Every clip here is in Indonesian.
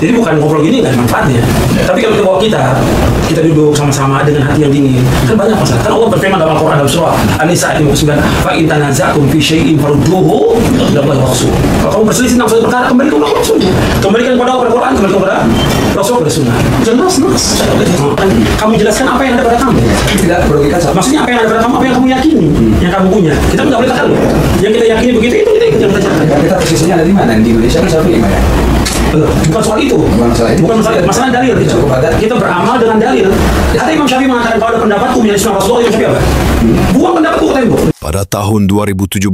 Jadi bukan ngobrol gini nggak ada manfaatnya. Tapi kalau kita bawa kita duduk sama-sama dengan hati yang dingin, kan banyak masalah. Kan Allah berfirman dalam Al-Quran dalam surah An-Nisa ayat 59, fa in tanaza'tum fi syai'in farudduhu ila Allah wa Rasul. Kalau kamu berselisih tentang suatu perkara, kembalikan kepada Rasul. Kembalikan kepada Al-Quran, kembalikan kepada Rasul, kepada Sunnah. Jelas. Kamu jelaskan apa yang ada pada kamu. Tidak merugikan sama. Maksudnya apa yang ada pada kamu, apa yang kamu yakini, yang kamu punya. Kita nggak boleh tahu. Yang kita yakini begitu, itu kita ikut yang kita cakap. Kita posisinya ada di mana? Di Indonesia kan selalu gimana? Bukan soal itu. Bukan masalah dalil. Kita beramal dengan dalil. Kata Imam Syafi'i mengatakan kalau ada pendapatku menjadi sunnah Rasulullah, Imam Syafi'i apa? Bukan pendapatku, kata Ibu. Pada tahun 2017,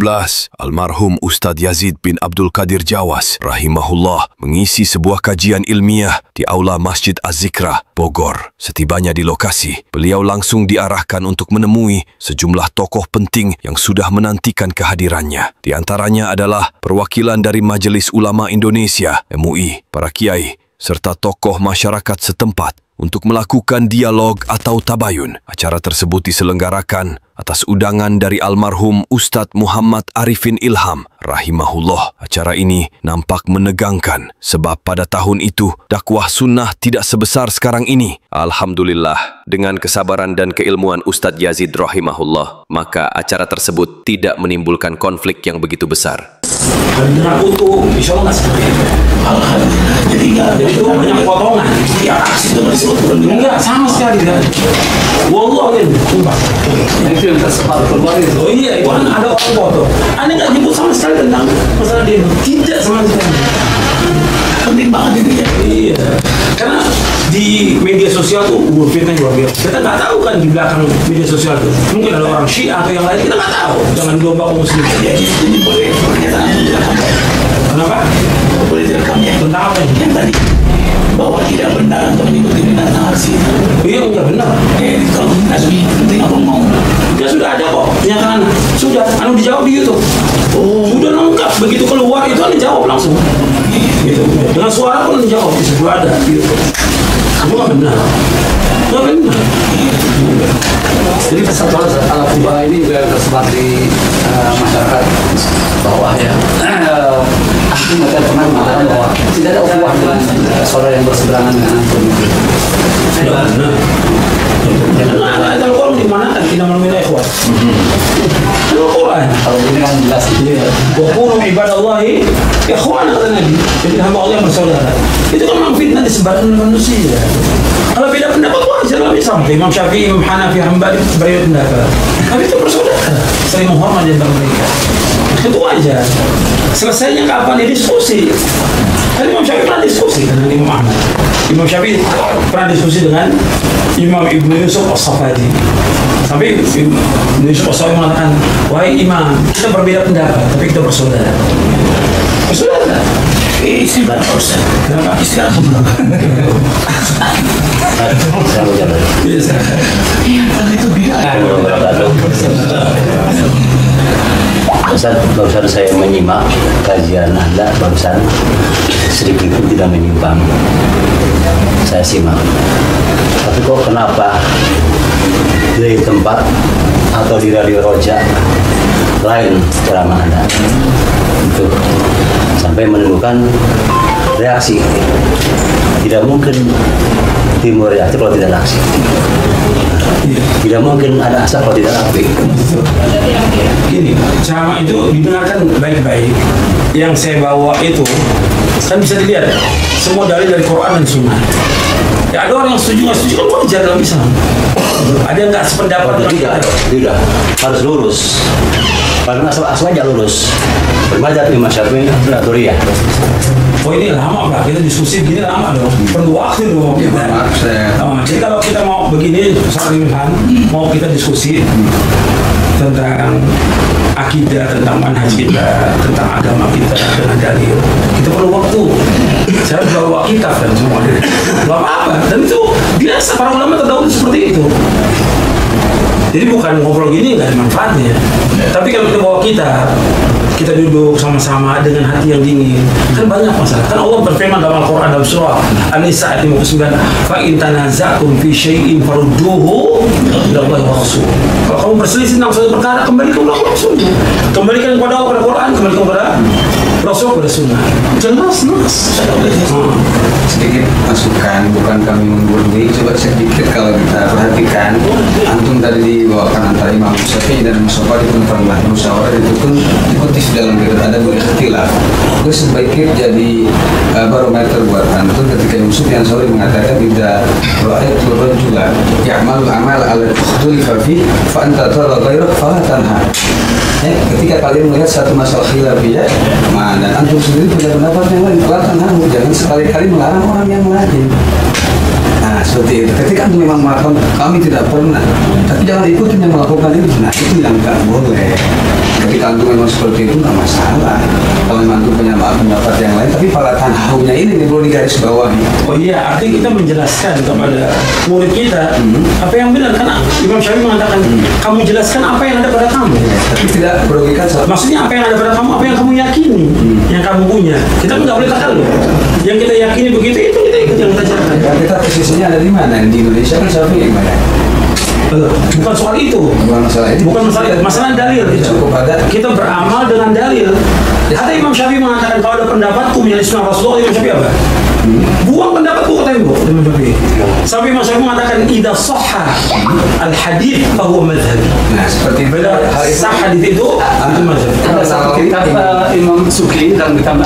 almarhum Ustadz Yazid bin Abdul Qadir Jawas rahimahullah mengisi sebuah kajian ilmiah di Aula Masjid Az-Zikra, Bogor. Setibanya di lokasi, beliau langsung diarahkan untuk menemui sejumlah tokoh penting yang sudah menantikan kehadirannya. Di antaranya adalah perwakilan dari Majelis Ulama Indonesia, MUI, para kiai, serta tokoh masyarakat setempat untuk melakukan dialog atau tabayun. Acara tersebut diselenggarakan atas undangan dari almarhum Ustadz Muhammad Arifin Ilham rahimahullah. Acara ini nampak menegangkan sebab pada tahun itu dakwah sunnah tidak sebesar sekarang ini. Alhamdulillah, dengan kesabaran dan keilmuan Ustadz Yazid rahimahullah, maka acara tersebut tidak menimbulkan konflik yang begitu besar. Dengan utuh, insya Allah nggak seperti itu. Alhamdulillah. Jadi itu banyak potongan. Ya, aksi itu masih enggak sama sekali kan. Wallahualam. Itu yang tersebar keluar itu. Oh iya, itu kan ada orang foto. Anda nggak nyebut sama sekali tentang masalah demo. Tidak sama sekali. Penting banget ini ya. Iya. Karena di media sosial tuh fitnah luar biasa. Kita nggak tahu kan di belakang media sosial tuh. Mungkin ada orang Syiah atau yang lain, kita nggak tahu. Jangan domba kaum muslim. Ya, ini boleh pernyataan direkam. Kenapa? Boleh direkamnya. Tentang apa ini? Yang tadi bahwa tidak benar untuk mengikuti minat narasi. Iya, nggak benar. Kalau Nazmi penting apa mau? Ya sudah ada kok pernyataan. Sudah, anu dijawab di YouTube. Oh. Sudah lengkap. Begitu keluar itu anu dijawab langsung. Gitu. Dengan suara pun dijawab. Sudah ada di YouTube. Kamu nggak benar. Nggak benar. Jadi pesan Al-Kubah ini juga tersebar di masyarakat bawah ya. Aku mereka pernah mengatakan bahwa tidak ada ukhuwah dengan saudara yang berseberangan dengan antum. Tidak benar. Jangan ada Al-Quran di mana kan tidak menemui ikhwan. Al-Quran. Kalau ini kan jelas gitu ya. Wa kunu ibadallahi ikhwan, kata Nabi. Jadi hamba Allah yang bersaudara. Itu kan memang fitnah disebarkan oleh manusia. Kalau beda pendapat wajar lah, sama Imam Syafi'i, Imam Hanafi, Hambali berbeda pendapat. Tapi itu bersaudara, saling menghormat di antara mereka. Itu wajar. Selesainya kapan dia diskusi? Kan Imam Syafi'i pernah diskusi dengan Imam Ahmad. Imam Syafi'i pernah diskusi dengan Imam Ibnu Yusuf As-Safadi. Sampai Ibnu Yusuf As-Safadi mengatakan, wahai Imam, kita berbeda pendapat, tapi kita bersaudara. Bersaudara. Istilah Ustaz. Kenapa? Istilah itu Ustaz, barusan saya menyimak kajian Anda barusan, sedikit pun tidak menyimpang. Saya simak. Tapi kok kenapa di tempat atau di radio Roja lain ceramah Anda itu sampai menimbulkan reaksi? Tidak mungkin timur reaksi kalau tidak reaksi. Tidak mungkin ada asap kalau tidak api. Gini, ceramah itu didengarkan baik-baik. Yang saya bawa itu kan bisa dilihat semua dalil dari Quran dan Sunnah. Ya ada orang yang setuju nggak setuju kan wajar dalam Islam. Ada yang nggak sependapat dengan tidak harus lurus. Karena asal-asalnya lurus. Bermadzhab Imam Syafi'i Dzahiriyah. Oh ini lama Pak, kita diskusi begini lama dong. Perlu waktu dong. Jadi kalau kita mau begini, soal Ilham, mau kita diskusi tentang akidah, tentang manhaj kita, tentang agama kita dengan dalil, kita perlu waktu. Saya bawa kitab dan semua. Bawa apa? Dan itu biasa para ulama terdahulu seperti itu. Jadi bukan ngobrol gini nggak ada manfaatnya. Tapi kalau kita bawa kita duduk sama-sama dengan hati yang dingin, kan banyak masalah. Kan Allah berfirman dalam Al-Quran dalam surah An-Nisa ayat 59, fa in tanaza'tum fi syai'in farudduhu ila Allah wa Rasul. Kalau kamu berselisih tentang suatu perkara, kembalikan kepada Allah Rasul. Kembalikan kepada Al-Quran, kembalikan kepada Rasul, kepada Sunnah. Jelas. sedikit masukan, bukan kami menggurui. Coba sedikit kalau kita perhatikan, antum tadi dibawakan antara Imam Syafi'i dan Mustafa di pernah musyawarah itu pun dikutip dalam kitab ada berikhtilaf. Itu sebaiknya jadi barometer buat antum ketika Imam Sufyan Tsauri mengatakan tidak ra'aitu rajulan ya'malu amal ala ikhtilafa fi fa anta tara ghairak fala tanha. Ketika kalian melihat satu masalah khilafiyah, dan antum sendiri punya pendapat yang lain, pelaksanaan jangan sekali-kali melarang orang yang lain. Nah, seperti itu. Ketika antum memang melakukan, kami tidak pernah, tapi jangan ikutin yang melakukan itu. Nah, itu yang nggak boleh. Ketika antum memang seperti itu nggak masalah. Kalau memang antum punya pendapat yang lain, tapi pelaksanaan haunya ini perlu digaris bawahi. Oh iya, artinya kita menjelaskan kepada murid kita apa yang benar, karena Imam Syafi'i mengatakan kamu jelaskan apa yang ada pada kamu. Tapi tidak merugikan satu. Maksudnya apa yang ada pada kamu, apa yang kamu yakini, yang kamu punya. Kita nggak boleh takaluk. Yang kita yakini begitu, itu kita ikut yang kita jalankan. Dan kita posisinya ada di mana? Di Indonesia kan Syafi'i gimana? Bukan soal itu. Bukan masalah itu. Bukan masalah itu. Masalah dalil. Cukup ada. Kita beramal dengan dalil. Ada Imam Syafi'i mengatakan kalau ada pendapatku menjadi sunnah Rasulullah, Imam Syafi'i apa? Buang pendapatku ke tembok. Imam Syafi'i. Sampai Imam Syafi'i mengatakan idza shahha al hadits fa huwa madhhabi. Nah, seperti beda sah hadits itu mazhab. Ada satu kitab Imam Sukli dalam kitab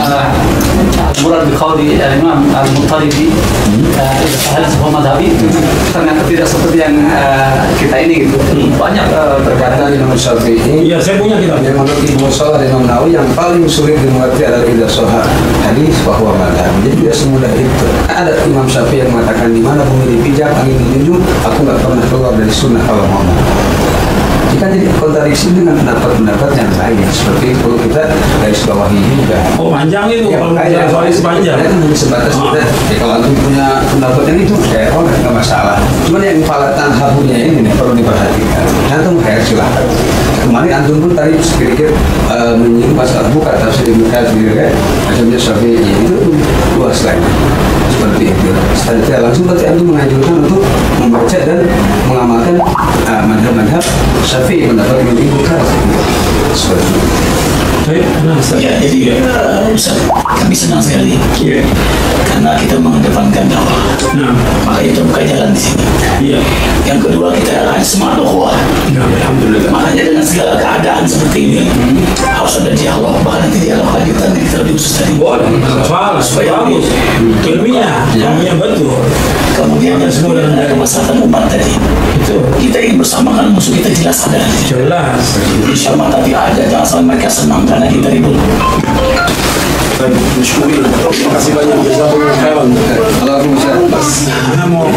Murad Biqauli Imam Al-Muttalibi hadits fa huwa madhhabi, ternyata tidak seperti yang kita ini gitu. Banyak berkata Imam Syafi'i. Iya, saya punya kitab. Yang menurut Ibnu Salah dan Imam Nawawi yang paling sulit dimengerti adalah idza shahha hadits fa huwa madhhab. Jadi tidak semudah itu. Ada Imam Syafi'i yang mengatakan di mana bumi dipijak, angin menjunjung, aku nggak pernah keluar dari sunnah kalau ngomong. Jika jadi kontradiksi dengan pendapat-pendapat yang lain, seperti itu perlu kita garis bawahi juga. Oh, panjang itu. Ya, Kalau bicara soal itu panjang. Kan hanya sebatas kita. Ya, kalau antum punya pendapat yang itu, kayak nggak masalah. Cuman yang falatan habunya ini perlu diperhatikan. Antum kayak silahkan. Kemarin antum pun tadi sedikit menyinggung masalah buka tafsir Ibnu Katsir kan, macamnya Syafi'i itu luas lagi. Seperti itu. Setelah langsung berarti antum menganjurkan untuk membaca dan mengamalkan madhab-madhab Syafi'i pendapat Ibnu Katsir. Seperti itu. Ya, jadi Ustaz, kami senang sekali karena kita mengedepankan dakwah. Maka itu buka jalan di sini. Iya. Yang kedua, kita semangat ukhuwah. Alhamdulillah. Makanya dengan segala keadaan seperti ini harus ada dialog, bahkan nanti dialog lanjutan yang kita lebih khusus tadi. Boleh. Soal supaya bagus. Ilmiah, betul. Kemudian yang kedua adalah kemaslahatan umat tadi. Itu. Kita ingin bersamakan musuh kita jelas ada. Jelas. Insya Allah tapi ada, jangan sampai mereka senang karena kita ribut. Terima kasih banyak. Jazakumullah khairan. Allahumma Ana mau